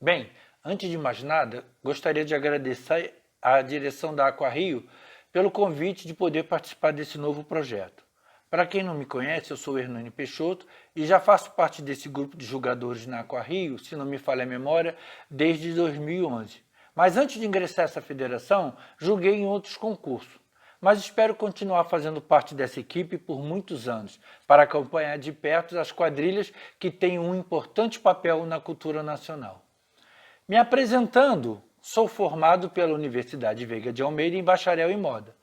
Bem, antes de mais nada, gostaria de agradecer à direção da Aquarrio pelo convite de poder participar desse novo projeto. Para quem não me conhece, eu sou Hernani Peixoto e já faço parte desse grupo de jogadores na Aquarrio, se não me falha a memória, desde 2011. Mas antes de ingressar nessa federação, joguei em outros concursos. Mas espero continuar fazendo parte dessa equipe por muitos anos, para acompanhar de perto as quadrilhas que têm um importante papel na cultura nacional. Me apresentando, sou formado pela Universidade Veiga de Almeida em bacharel em moda.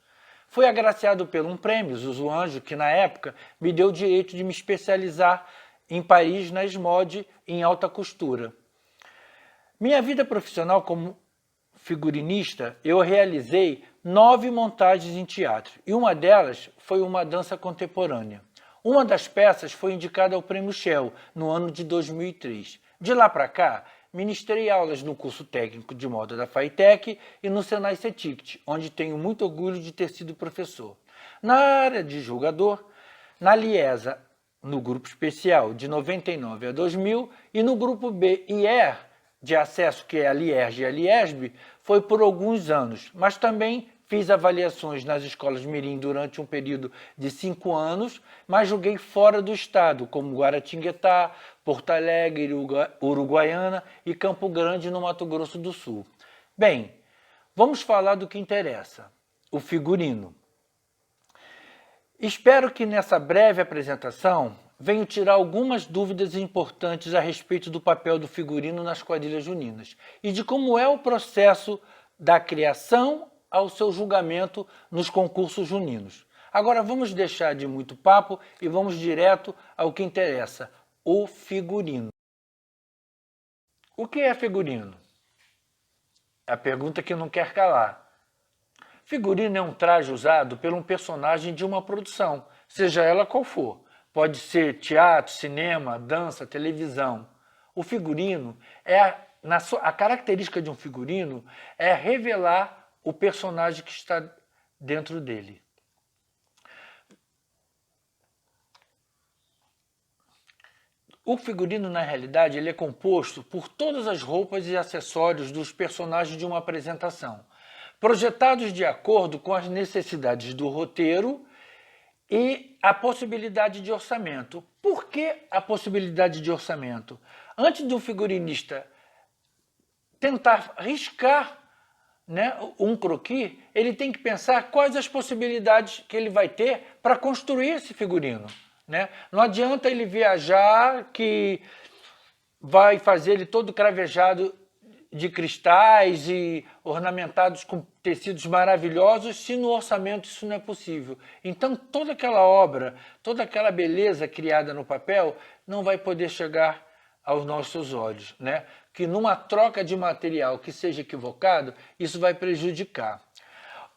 Fui agraciado por um prêmio, Zuzu Anjo, que na época me deu o direito de me especializar em Paris na Esmode em alta costura. Minha vida profissional como figurinista, eu realizei 9 montagens em teatro e uma delas foi uma dança contemporânea. Uma das peças foi indicada ao Prêmio Shell no ano de 2003. De lá para cá, ministrei aulas no curso técnico de moda da FAITEC e no Senai CETICT, onde tenho muito orgulho de ter sido professor. Na área de jogador, na Liesa, no grupo especial de 99 a 2000 e no grupo B IER, de acesso, que é a Lierge e a Liesb, foi por alguns anos, mas também fiz avaliações nas escolas mirim durante um período de 5 anos, mas joguei fora do estado, como Guaratinguetá, Porto Alegre, Uruguaiana e Campo Grande, no Mato Grosso do Sul. Bem, vamos falar do que interessa, o figurino. Espero que nessa breve apresentação venho tirar algumas dúvidas importantes a respeito do papel do figurino nas quadrilhas juninas e de como é o processo da criação ao seu julgamento nos concursos juninos. Agora vamos deixar de muito papo e vamos direto ao que interessa, o figurino. O que é figurino? É a pergunta que não quer calar. Figurino é um traje usado por um personagem de uma produção, seja ela qual for. Pode ser teatro, cinema, dança, televisão. O figurino, a característica de um figurino é revelar o personagem que está dentro dele. O figurino, na realidade, ele é composto por todas as roupas e acessórios dos personagens de uma apresentação, projetados de acordo com as necessidades do roteiro e a possibilidade de orçamento. Por que a possibilidade de orçamento? Antes do figurinista tentar riscar, né, um croquis, ele tem que pensar quais as possibilidades que ele vai ter para construir esse figurino. Né? Não adianta ele viajar que vai fazer ele todo cravejado de cristais e ornamentados com tecidos maravilhosos, se no orçamento isso não é possível. Então toda aquela obra, toda aquela beleza criada no papel não vai poder chegar aos nossos olhos, né? Que numa troca de material que seja equivocado, isso vai prejudicar.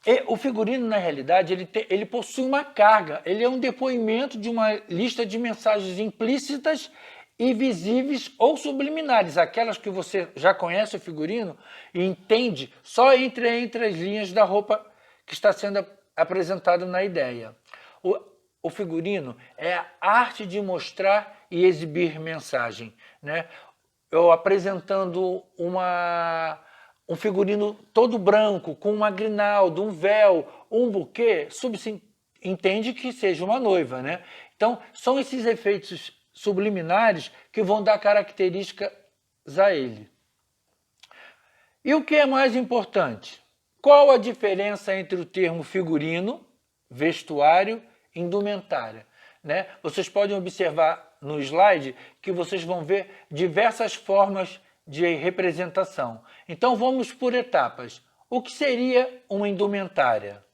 E o figurino, na realidade, ele possui uma carga, ele é um depoimento de uma lista de mensagens implícitas e visíveis ou subliminares, aquelas que você já conhece o figurino e entende só entre as linhas da roupa que está sendo apresentada na ideia. O figurino é a arte de mostrar e exibir mensagem, né? Eu apresentando um figurino todo branco, com uma grinalda, um véu, um buquê, entende que seja uma noiva, né? Então, são esses efeitos subliminares que vão dar características a ele. E o que é mais importante? Qual a diferença entre o termo figurino, vestuário e indumentária? Né? Vocês podem observar no slide que vocês vão ver diversas formas de representação. Então vamos por etapas. O que seria uma indumentária?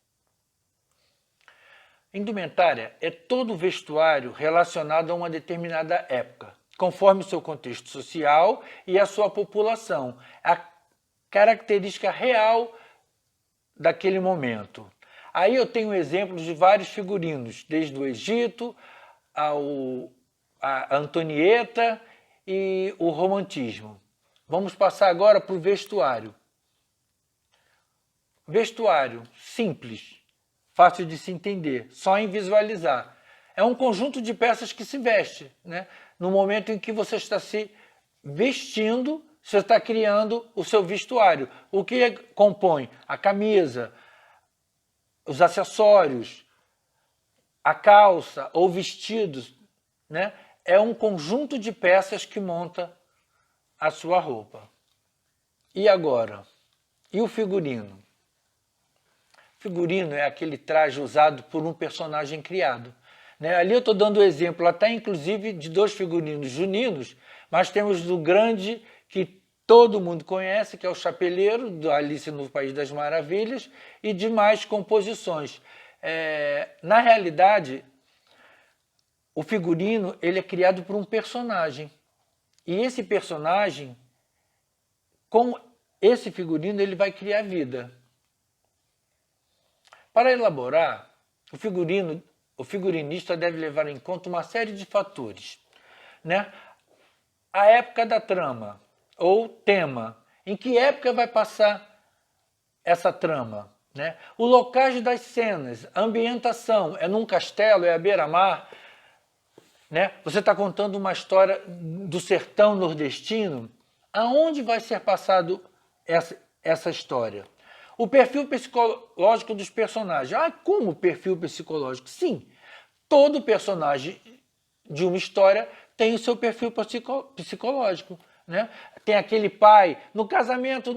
Indumentária é todo vestuário relacionado a uma determinada época, conforme o seu contexto social e a sua população, a característica real daquele momento. Aí eu tenho exemplos de vários figurinos, desde o Egito, a Antonieta e o romantismo. Vamos passar agora para o vestuário. Vestuário simples, fácil de se entender, só em visualizar. É um conjunto de peças que se veste, né? No momento em que você está se vestindo você está criando o seu vestuário. O que compõe? A camisa, os acessórios, a calça ou vestidos, né? É um conjunto de peças que monta a sua roupa. E agora? E o figurino? Figurino é aquele traje usado por um personagem criado. Né? Ali eu estou dando o exemplo até inclusive de 2 figurinos juninos, mas temos do grande que todo mundo conhece, que é o Chapeleiro, do Alice no País das Maravilhas, e demais composições. Na realidade, o figurino ele é criado por um personagem. E esse personagem, com esse figurino, ele vai criar vida. Para elaborar, o figurinista deve levar em conta uma série de fatores, né? A época da trama, ou tema. Em que época vai passar essa trama? Né? O locais das cenas, a ambientação, é num castelo, é à beira-mar? Né? Você está contando uma história do sertão nordestino? Aonde vai ser passado essa história? O perfil psicológico dos personagens. Ah, como perfil psicológico? Sim, todo personagem de uma história tem o seu perfil psicológico. Né? Tem aquele pai, no casamento,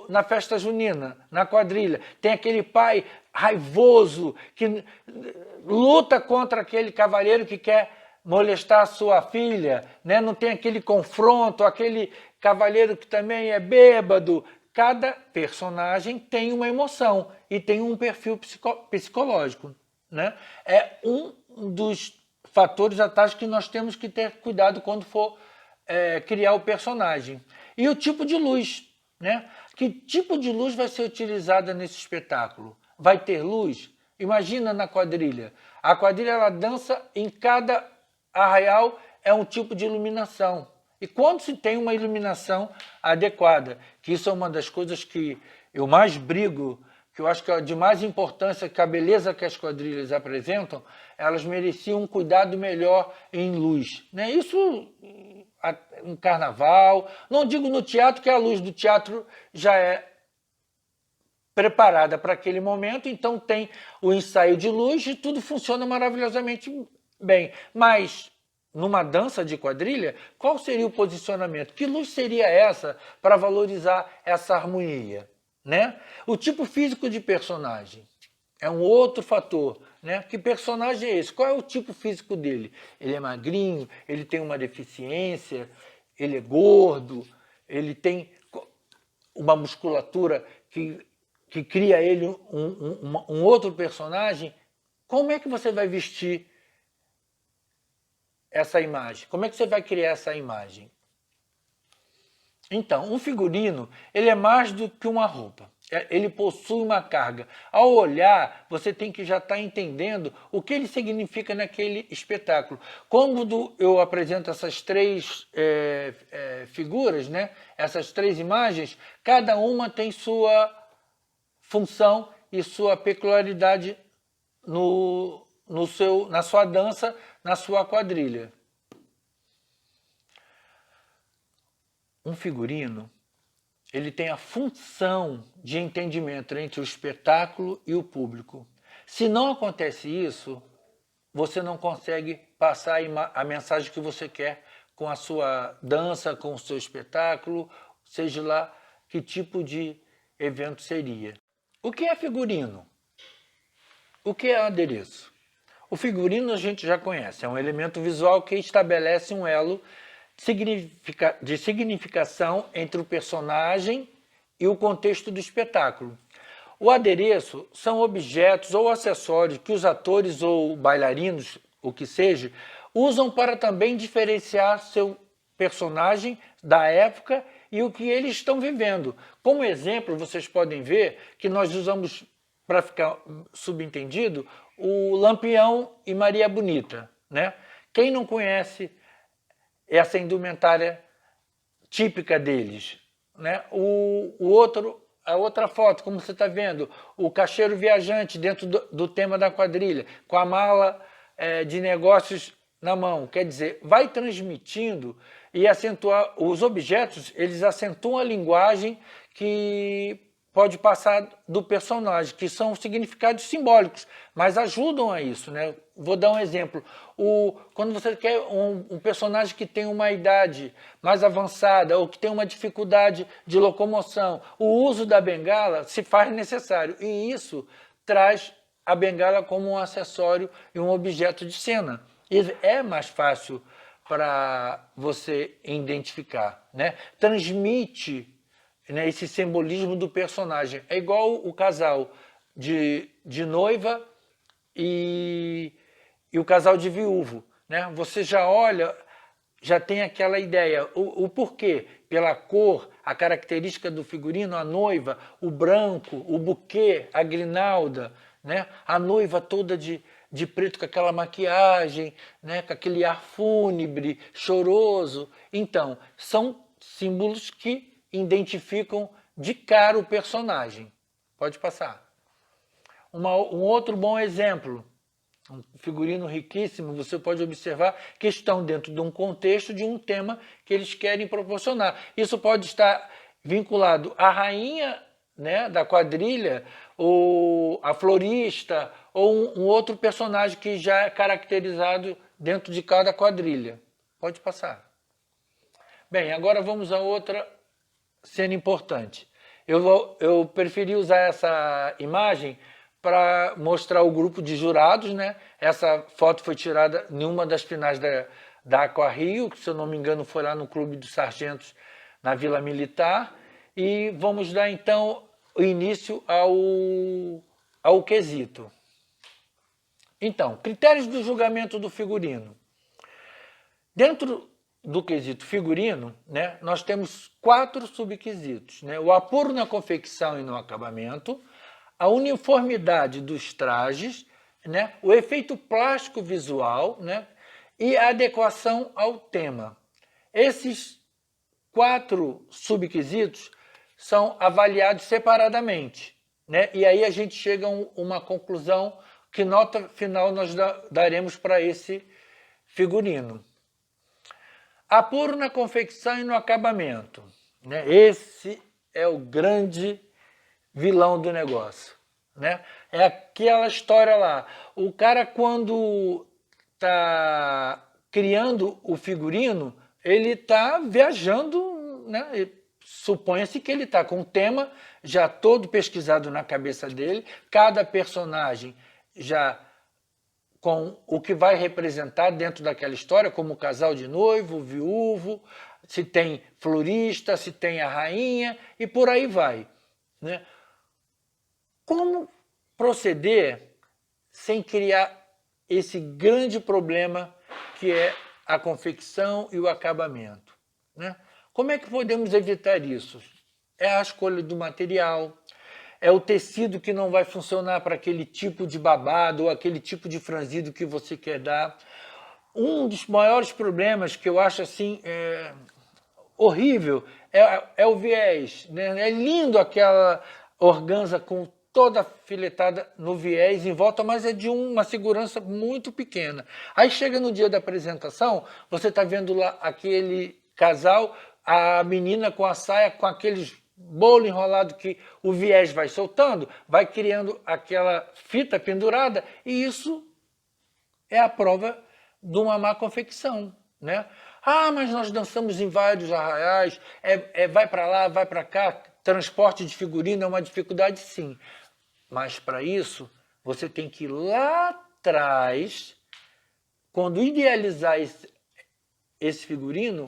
na festa junina, na quadrilha, tem aquele pai raivoso que luta contra aquele cavalheiro que quer molestar a sua filha, né? Não tem aquele confronto, aquele cavalheiro que também é bêbado. Cada personagem tem uma emoção e tem um perfil psicológico. Né? É um dos fatores atrás que nós temos que ter cuidado quando for criar o personagem. E o tipo de luz. Né? Que tipo de luz vai ser utilizada nesse espetáculo? Vai ter luz? Imagina na quadrilha. A quadrilha ela dança em cada arraial, é um tipo de iluminação. E quando se tem uma iluminação adequada, que isso é uma das coisas que eu mais brigo, que eu acho que é de mais importância, que a beleza que as quadrilhas apresentam, elas mereciam um cuidado melhor em luz. Né? Isso no carnaval, não digo no teatro, que a luz do teatro já é preparada para aquele momento, então tem o ensaio de luz e tudo funciona maravilhosamente bem. Mas numa dança de quadrilha, qual seria o posicionamento? Que luz seria essa para valorizar essa harmonia? Né? O tipo físico de personagem é um outro fator. Né? Que personagem é esse? Qual é o tipo físico dele? Ele é magrinho, ele tem uma deficiência, ele é gordo, ele tem uma musculatura que cria ele um outro personagem. Como é que você vai vestir essa imagem? Como é que você vai criar essa imagem? Então, um figurino, ele é mais do que uma roupa. Ele possui uma carga. Ao olhar, você tem que já estar entendendo o que ele significa naquele espetáculo. Quando eu apresento essas 3 figuras, né? Essas 3 imagens, cada uma tem sua função e sua peculiaridade na sua dança, na sua quadrilha. Um figurino, ele tem a função de entendimento entre o espetáculo e o público. Se não acontece isso, você não consegue passar a mensagem que você quer com a sua dança, com o seu espetáculo, seja lá que tipo de evento seria. O que é figurino? O que é adereço? O figurino a gente já conhece, é um elemento visual que estabelece um elo de significação entre o personagem e o contexto do espetáculo. O adereço são objetos ou acessórios que os atores ou bailarinos, o que seja, usam para também diferenciar seu personagem da época e o que eles estão vivendo. Como exemplo, vocês podem ver que nós usamos, para ficar subentendido, o Lampião e Maria Bonita. Né? Quem não conhece essa indumentária típica deles? Né? A outra foto, como você está vendo, o caixeiro viajante dentro do tema da quadrilha, com a mala de negócios na mão. Quer dizer, vai transmitindo e acentuar os objetos, eles acentuam a linguagem que pode passar do personagem, que são significados simbólicos, mas ajudam a isso, né? Vou dar um exemplo. Quando você quer um personagem que tem uma idade mais avançada ou que tem uma dificuldade de locomoção, o uso da bengala se faz necessário, e isso traz a bengala como um acessório e um objeto de cena. E é mais fácil para você identificar, né? Transmite, né, esse simbolismo do personagem. É igual o casal de noiva e o casal de viúvo, né? Você já olha, já tem aquela ideia. O porquê? Pela cor, a característica do figurino, a noiva, o branco, o buquê, a grinalda, né? A noiva toda de preto com aquela maquiagem, né? Com aquele ar fúnebre, choroso. Então, são símbolos que identificam de cara o personagem. Pode passar. Um outro bom exemplo, um figurino riquíssimo, você pode observar que estão dentro de um contexto, de um tema que eles querem proporcionar. Isso pode estar vinculado à rainha, né, da quadrilha, ou a florista, ou um outro personagem que já é caracterizado dentro de cada quadrilha. Pode passar. Bem, agora vamos a outra cena importante. Eu preferi usar essa imagem para mostrar o grupo de jurados, né? Essa foto foi tirada em uma das finais da Aqua Rio, que se eu não me engano foi lá no Clube dos Sargentos, na Vila Militar. E vamos dar então o início ao quesito. Então, critérios do julgamento do figurino. Dentro do quesito figurino, né, nós temos 4 subquesitos, né? O apuro na confecção e no acabamento, a uniformidade dos trajes, né, o efeito plástico visual, né, e a adequação ao tema. Esses 4 subquesitos são avaliados separadamente, né, e aí a gente chega a uma conclusão, que nota final nós daremos para esse figurino. Apuro na confecção e no acabamento, né? Esse é o grande vilão do negócio, né? É aquela história lá. O cara, quando está criando o figurino, ele está viajando, né? Suponha-se que ele está com um tema já todo pesquisado na cabeça dele, cada personagem já com o que vai representar dentro daquela história, como o casal de noivo, o viúvo, se tem florista, se tem a rainha, e por aí vai, né? Como proceder sem criar esse grande problema que é a confecção e o acabamento, né? Como é que podemos evitar isso? É a escolha do material, é o tecido que não vai funcionar para aquele tipo de babado ou aquele tipo de franzido que você quer dar. Um dos maiores problemas que eu acho assim horrível é o viés, né? É lindo aquela organza com toda filetada no viés em volta, mas é de uma segurança muito pequena. Aí chega no dia da apresentação, você está vendo lá aquele casal, a menina com a saia, com aqueles bolo enrolado que o viés vai soltando, vai criando aquela fita pendurada, e isso é a prova de uma má confecção, né? Ah, mas nós dançamos em vários arraiais, vai para lá, vai para cá, transporte de figurino é uma dificuldade, sim. Mas para isso, você tem que ir lá atrás, quando idealizar esse figurino,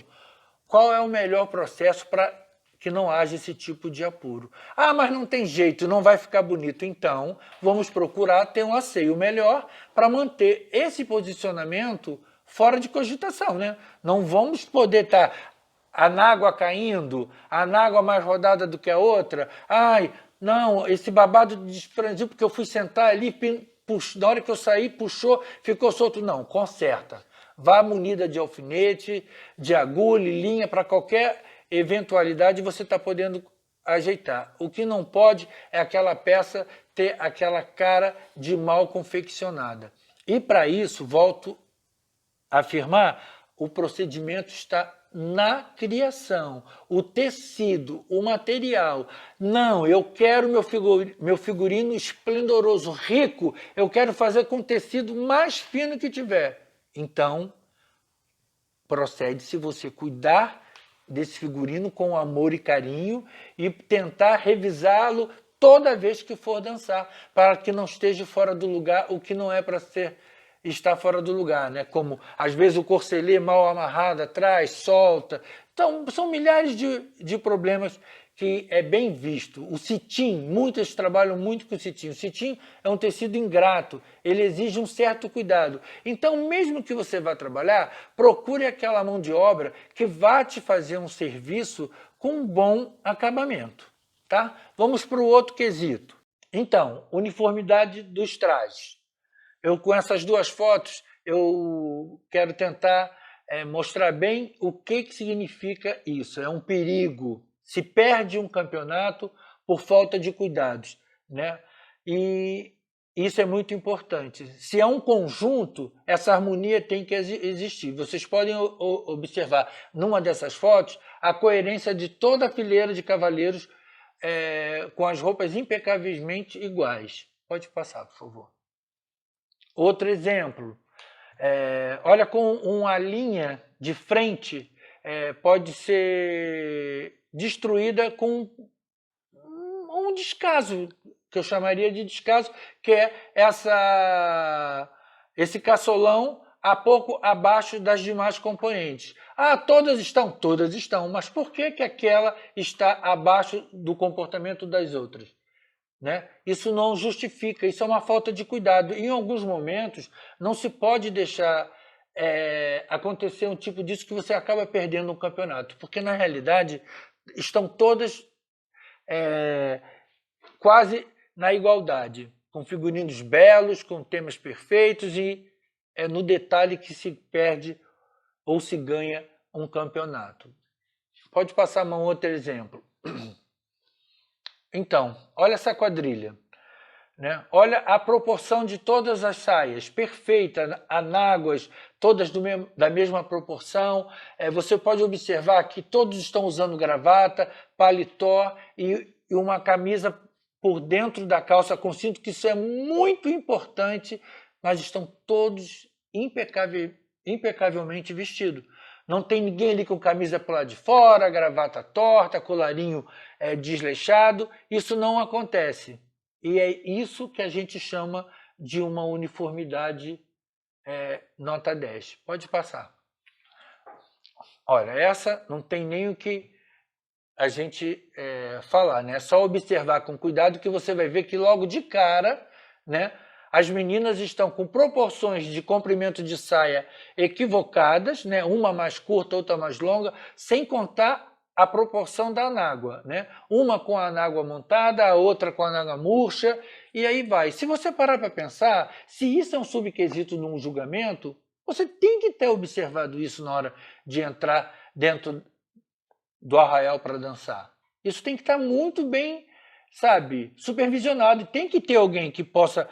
qual é o melhor processo para que não haja esse tipo de apuro. Ah, mas não tem jeito, não vai ficar bonito. Então, vamos procurar ter um asseio melhor para manter esse posicionamento fora de cogitação, né? Não vamos poder estar a anágua caindo, a anágua mais rodada do que a outra. Ai, não, esse babado desprendiu porque eu fui sentar ali, na hora que eu saí, puxou, ficou solto. Não, conserta. Vá munida de alfinete, de agulha, linha, para qualquer eventualidade você está podendo ajeitar. O que não pode é aquela peça ter aquela cara de mal confeccionada. E para isso, volto a afirmar, o procedimento está na criação, o tecido, o material. Não, eu quero meu figurino esplendoroso, rico, eu quero fazer com o tecido mais fino que tiver. Então, procede-se você cuidar desse figurino com amor e carinho e tentar revisá-lo toda vez que for dançar, para que não esteja fora do lugar, o que não é para estar fora do lugar, né? Como às vezes o corselet mal amarrado atrás, solta. Então, são milhares de problemas que é bem visto. O cetim, muitas trabalham muito com o cetim. O cetim é um tecido ingrato, ele exige um certo cuidado. Então, mesmo que você vá trabalhar, procure aquela mão de obra que vá te fazer um serviço com um bom acabamento. Tá? Vamos para o outro quesito. Então, uniformidade dos trajes. Eu, com essas duas fotos, eu quero tentar mostrar bem o que significa isso. É um perigo. Se perde um campeonato por falta de cuidados, né? E isso é muito importante. Se é um conjunto, essa harmonia tem que existir. Vocês podem observar, numa dessas fotos, a coerência de toda a fileira de cavaleiros com as roupas impecavelmente iguais. Pode passar, por favor. Outro exemplo, olha, com uma linha de frente pode ser destruída com um descaso, que eu chamaria de descaso, que é esse caçolão a pouco abaixo das demais componentes. Ah, todas estão? Todas estão, mas por que aquela está abaixo do comportamento das outras? Né? Isso não justifica, isso é uma falta de cuidado. Em alguns momentos, não se pode deixar acontecer um tipo disso que você acaba perdendo um campeonato, porque na realidade estão todas quase na igualdade, com figurinos belos, com temas perfeitos, e é no detalhe que se perde ou se ganha um campeonato. Pode passar a mão outro exemplo. Então, olha essa quadrilha, né? Olha a proporção de todas as saias, perfeita, anáguas, todas da mesma proporção. Você pode observar que todos estão usando gravata, paletó e uma camisa por dentro da calça com cinto, que isso é muito importante, mas estão todos impecavelmente vestidos. Não tem ninguém ali com camisa para lá de fora, gravata torta, colarinho desleixado. Isso não acontece. E é isso que a gente chama de uma uniformidade nota 10. Pode passar. Olha, essa não tem nem o que a gente falar, né? É só observar com cuidado que você vai ver que logo de cara, né, as meninas estão com proporções de comprimento de saia equivocadas, né? Uma mais curta, outra mais longa, sem contar a proporção da anágua, né? Uma com a anágua montada, a outra com a anágua murcha, e aí vai. Se você parar para pensar, se isso é um subquisito num julgamento, você tem que ter observado isso na hora de entrar dentro do arraial para dançar. Isso tem que estar muito bem, sabe, supervisionado. Tem que ter alguém que possa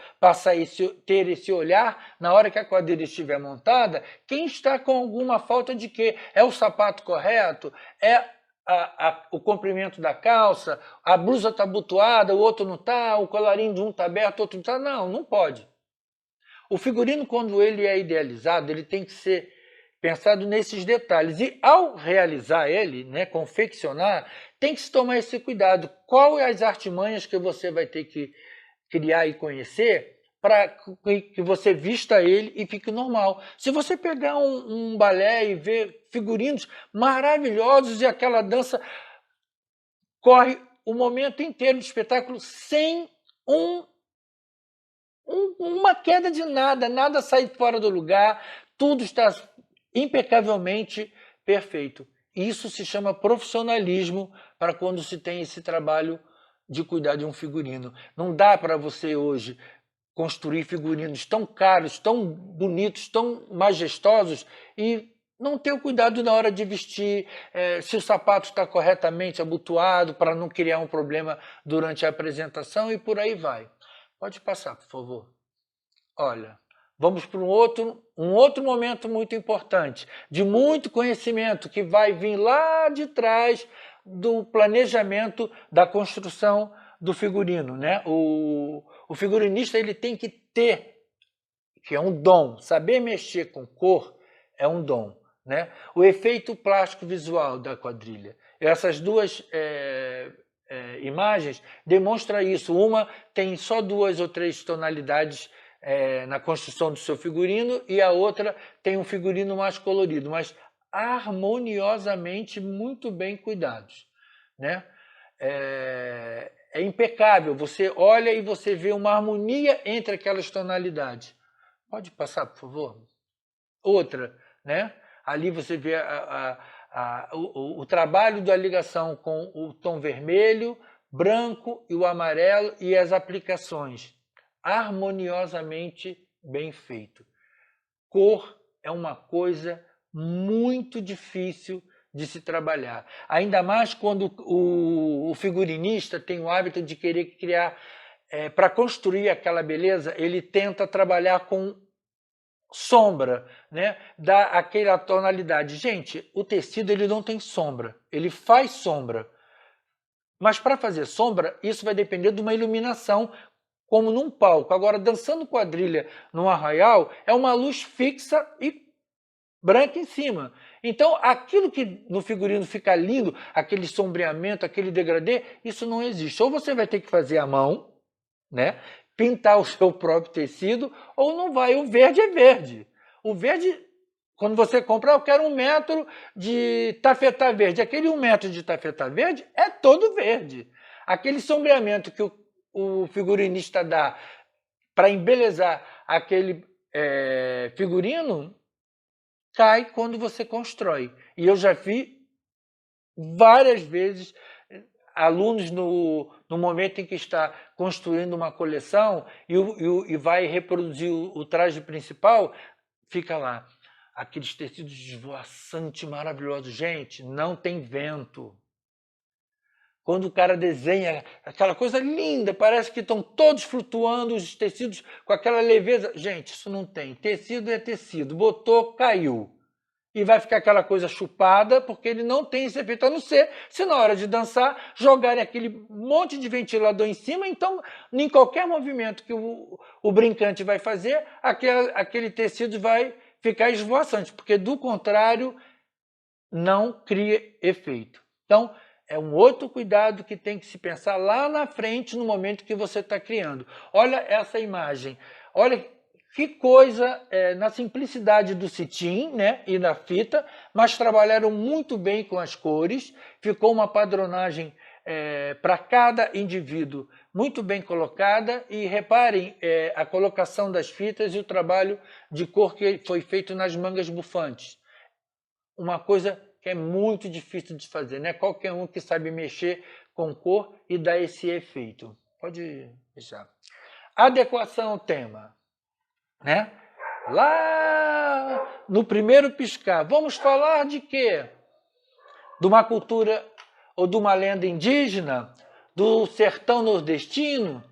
ter esse olhar na hora que a quadrilha estiver montada, quem está com alguma falta de quê? É o sapato correto? É o comprimento da calça? A blusa está abotoada, o outro não está? O colarinho de um está aberto, o outro não está? Não, não pode. O figurino, quando ele é idealizado, ele tem que ser pensado nesses detalhes. E ao realizar ele, né, confeccionar, tem que se tomar esse cuidado. Quais as artimanhas que você vai ter que criar e conhecer para que você vista ele e fique normal. Se você pegar um balé e ver figurinos maravilhosos e aquela dança corre o momento inteiro do espetáculo sem uma queda de nada, nada sai fora do lugar, tudo está impecavelmente perfeito. Isso se chama profissionalismo para quando se tem esse trabalho de cuidar de um figurino. Não dá para você hoje construir figurinos tão caros, tão bonitos, tão majestosos e não ter o cuidado na hora de vestir, se o sapato está corretamente abotoado para não criar um problema durante a apresentação e por aí vai. Pode passar, por favor. Olha, vamos para um outro momento muito importante, de muito conhecimento, que vai vir lá de trás do planejamento da construção do figurino, né? O figurinista ele tem que ter, que é um dom, saber mexer com cor é um dom, né? O efeito plástico visual da quadrilha. Essas duas imagens demonstram isso. Uma tem só 2 ou 3 tonalidades na construção do seu figurino e a outra tem um figurino mais colorido, mas harmoniosamente muito bem cuidados, né? É impecável, você olha e você vê uma harmonia entre aquelas tonalidades. Pode passar, por favor? Outra, né? Ali você vê o trabalho da ligação com o tom vermelho, branco e o amarelo e as aplicações. Harmoniosamente bem feito. Cor é uma coisa muito difícil de se trabalhar. Ainda mais quando o figurinista tem o hábito de querer criar, para construir aquela beleza, ele tenta trabalhar com sombra, né? Dá aquela tonalidade. Gente, o tecido ele não tem sombra, ele faz sombra. Mas para fazer sombra, isso vai depender de uma iluminação, como num palco. Agora, dançando quadrilha num arraial, é uma luz fixa e branca em cima. Então, aquilo que no figurino fica lindo, aquele sombreamento, aquele degradê, isso não existe. Ou você vai ter que fazer à mão, né? Pintar o seu próprio tecido, ou não vai. O verde é verde. O verde, quando você compra, eu quero 1 metro de tafetá verde. Aquele 1 metro de tafetá verde é todo verde. Aquele sombreamento que o figurinista dá para embelezar aquele figurino, cai quando você constrói. E eu já vi várias vezes alunos no momento em que está construindo uma coleção e vai reproduzir o traje principal, fica lá, aqueles tecidos esvoaçantes, maravilhosos. Gente, não tem vento. Quando o cara desenha aquela coisa linda, parece que estão todos flutuando os tecidos com aquela leveza. Gente, isso não tem. Tecido é tecido. Botou, caiu. E vai ficar aquela coisa chupada, porque ele não tem esse efeito, a não ser se na hora de dançar jogarem aquele monte de ventilador em cima, então em qualquer movimento que o brincante vai fazer, aquele tecido vai ficar esvoaçante, porque do contrário não cria efeito. Então é um outro cuidado que tem que se pensar lá na frente, no momento que você está criando. Olha essa imagem, olha que coisa, na simplicidade do cetim, né, e da fita, mas trabalharam muito bem com as cores, ficou uma padronagem para cada indivíduo muito bem colocada, e reparem a colocação das fitas e o trabalho de cor que foi feito nas mangas bufantes. Uma coisa que é muito difícil de fazer, né? Qualquer um que sabe mexer com cor e dar esse efeito. Pode deixar. Adequação ao tema. Né? Lá no primeiro piscar, vamos falar de quê? De uma cultura ou de uma lenda indígena, do sertão nordestino,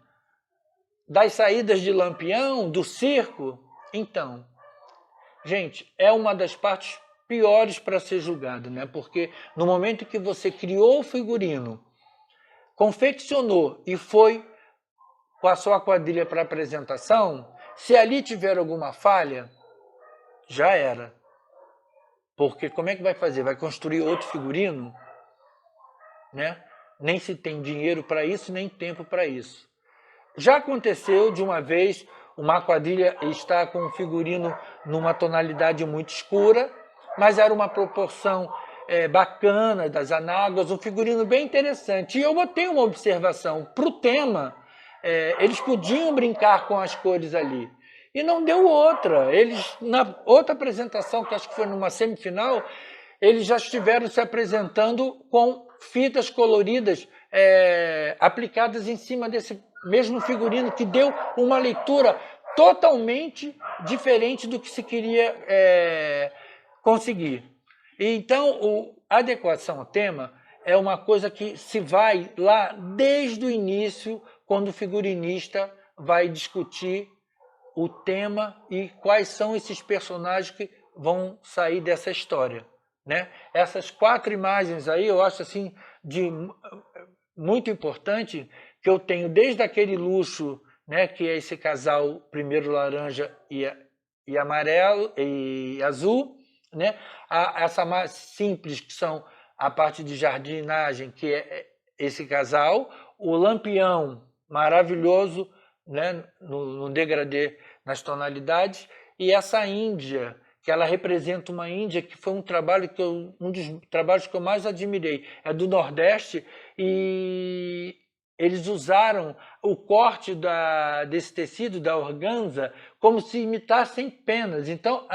das saídas de Lampião, do circo? Então, gente, é uma das partes piores para ser julgado, né? Porque no momento que você criou o figurino, confeccionou e foi com a sua quadrilha para apresentação, se ali tiver alguma falha, já era. Porque como é que vai fazer? Vai construir outro figurino? Né? Nem se tem dinheiro para isso, nem tempo para isso. Já aconteceu de uma vez uma quadrilha estar com um figurino numa tonalidade muito escura, mas era uma proporção bacana das anáguas, um figurino bem interessante. E eu botei uma observação para o tema. Eles podiam brincar com as cores ali. E não deu outra. Eles, na outra apresentação, que acho que foi numa semifinal, eles já estiveram se apresentando com fitas coloridas aplicadas em cima desse mesmo figurino, que deu uma leitura totalmente diferente do que se queria conseguir. Então, a adequação ao tema é uma coisa que se vai lá desde o início, quando o figurinista vai discutir o tema e quais são esses personagens que vão sair dessa história, né? Essas 4 imagens aí eu acho assim muito importante, que eu tenho desde aquele luxo, né, que é esse casal primeiro laranja e amarelo e azul, né? Essa mais simples, que são a parte de jardinagem, que é esse casal, o lampião maravilhoso, né, no degradê, nas tonalidades, e essa Índia, que ela representa uma Índia, que foi um trabalho um dos trabalhos que eu mais admirei, é do Nordeste, e eles usaram o corte desse tecido, da organza, como se imitassem penas. Então,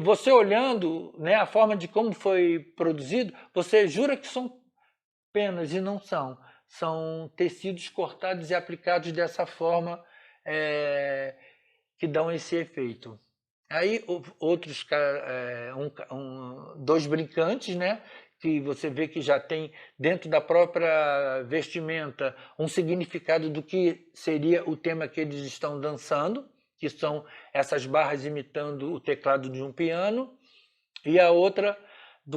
você olhando, né, a forma de como foi produzido, você jura que são penas, e não são. São tecidos cortados e aplicados dessa forma, que dão esse efeito. Aí outros, 2 brincantes, né, que você vê que já tem dentro da própria vestimenta um significado do que seria o tema que eles estão dançando, que são essas barras imitando o teclado de um piano, e a outra de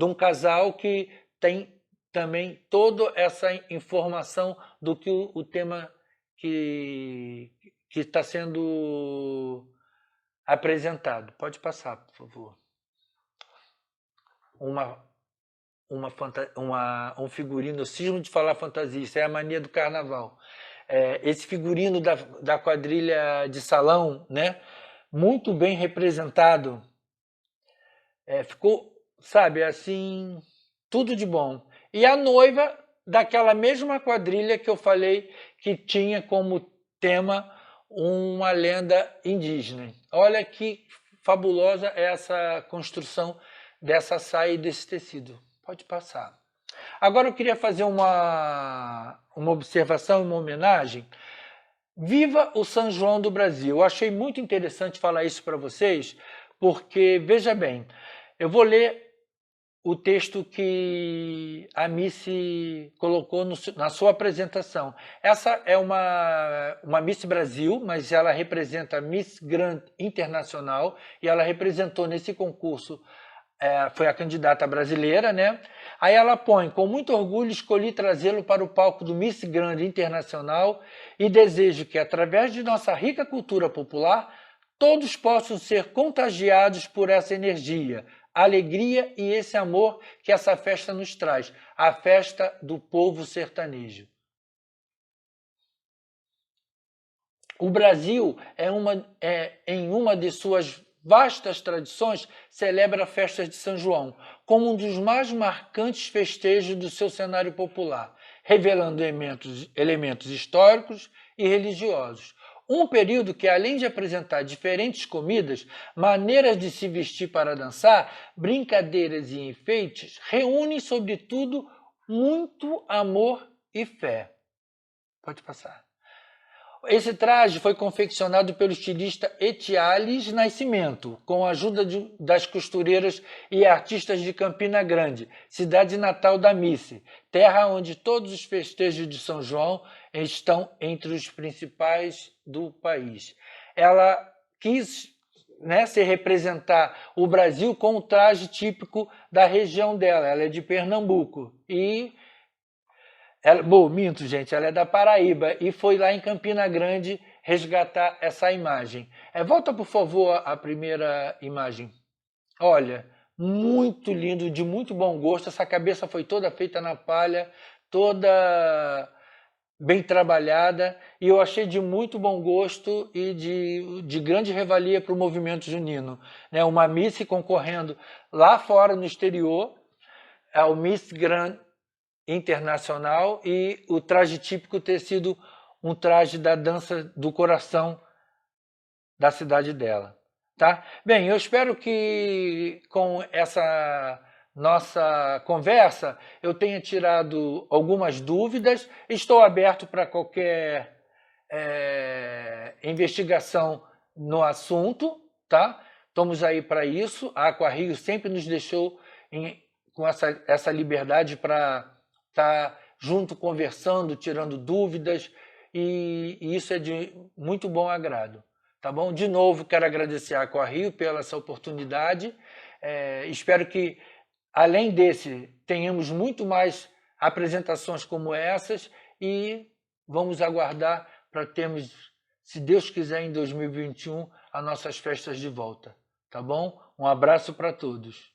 um casal que tem também toda essa informação do que o tema que está sendo apresentado. Pode passar, por favor. Um figurino, eu cismo de falar fantasia, isso é a mania do carnaval. Esse figurino da quadrilha de salão, né, muito bem representado, ficou, sabe, assim, tudo de bom. E a noiva daquela mesma quadrilha que eu falei que tinha como tema uma lenda indígena. Olha que fabulosa é essa construção dessa saia e desse tecido. Pode passar. Agora eu queria fazer uma observação, uma homenagem. Viva o São João do Brasil! Eu achei muito interessante falar isso para vocês, porque, veja bem, eu vou ler o texto que a Miss colocou na sua apresentação. Essa é uma Miss Brasil, mas ela representa a Miss Grand Internacional, e ela representou nesse concurso, foi a candidata brasileira, né? Aí ela põe: com muito orgulho escolhi trazê-lo para o palco do Miss Grand Internacional e desejo que, através de nossa rica cultura popular, todos possam ser contagiados por essa energia, alegria e esse amor que essa festa nos traz, a festa do povo sertanejo. O Brasil, em uma de suas vastas tradições, celebra festas de São João como um dos mais marcantes festejos do seu cenário popular, revelando elementos históricos e religiosos. Um período que, além de apresentar diferentes comidas, maneiras de se vestir para dançar, brincadeiras e enfeites, reúne, sobretudo, muito amor e fé. Pode passar. Esse traje foi confeccionado pelo estilista Etiales Nascimento, com a ajuda das costureiras e artistas de Campina Grande, cidade natal da Miss, terra onde todos os festejos de São João estão entre os principais do país. Ela quis, né, se representar o Brasil com o traje típico da região dela. Ela é de Pernambuco e minto, gente, ela é da Paraíba e foi lá em Campina Grande resgatar essa imagem. Volta, por favor, a primeira imagem. Olha, muito lindo, de muito bom gosto. Essa cabeça foi toda feita na palha, toda bem trabalhada, e eu achei de muito bom gosto e de grande revalia para o movimento junino. Uma Miss concorrendo lá fora, no exterior, ao Miss Grand Internacional, e o traje típico ter sido um traje da dança do coração da cidade dela. Tá? Bem, eu espero que com essa nossa conversa eu tenha tirado algumas dúvidas. Estou aberto para qualquer investigação no assunto, tá? Estamos aí para isso. A Aquarrio sempre nos deixou com essa liberdade para estar junto, conversando, tirando dúvidas e isso é de muito bom agrado. Tá bom? De novo, quero agradecer a Aquarrio pela essa oportunidade. Espero que, além desse, tenhamos muito mais apresentações como essas e vamos aguardar para termos, se Deus quiser, em 2021, as nossas festas de volta. Tá bom? Um abraço para todos.